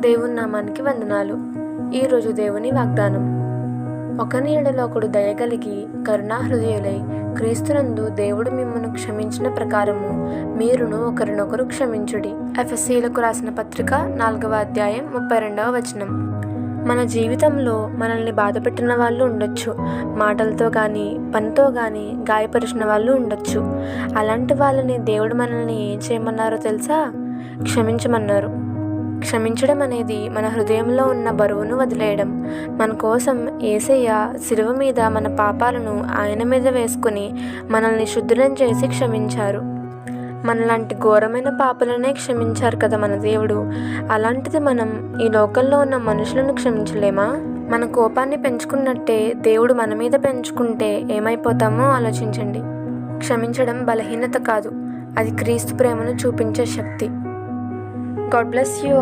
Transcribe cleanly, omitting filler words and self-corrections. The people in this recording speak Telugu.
దేవుని నామానికి వందనాలు. ఈరోజు దేవుని వాగ్దానం. ఒకని యెడల ఒకడు దయగలిగి కరుణాహృదయులై క్రీస్తునందు దేవుడు మిమ్మును క్షమించిన ప్రకారము మీరును ఒకరినొకరు క్షమించుడి. ఎఫెసీయులకు రాసిన పత్రిక 4వ అధ్యాయం 32వ వచనం. మన జీవితంలో మనల్ని బాధపెట్టిన వాళ్ళు ఉండొచ్చు, మాటలతో కానీ పనితో కానీ గాయపరిచిన వాళ్ళు ఉండొచ్చు. అలాంటి వాళ్ళని దేవుడు మనల్ని ఏం చేయమన్నారో తెలుసా? క్షమించమన్నారు. క్షమించడం అనేది మన హృదయంలో ఉన్న బరువును వదిలేయడం. మన కోసం యేసయ్య శిలువ మీద మన పాపాలను ఆయన మీద వేసుకుని మనల్ని శుద్ధులను చేసి క్షమించారు. మనలాంటి ఘోరమైన పాపాలనే క్షమించారు కదా మన దేవుడు. అలాంటిది మనం ఈ లోకంలో ఉన్న మనుషులను క్షమించలేమా? మన కోపాన్ని పెంచుకున్నట్టే దేవుడు మన మీద పెంచుకుంటే ఏమైపోతామో ఆలోచించండి. క్షమించడం బలహీనత కాదు, అది క్రీస్తు ప్రేమను చూపించే శక్తి. God bless you.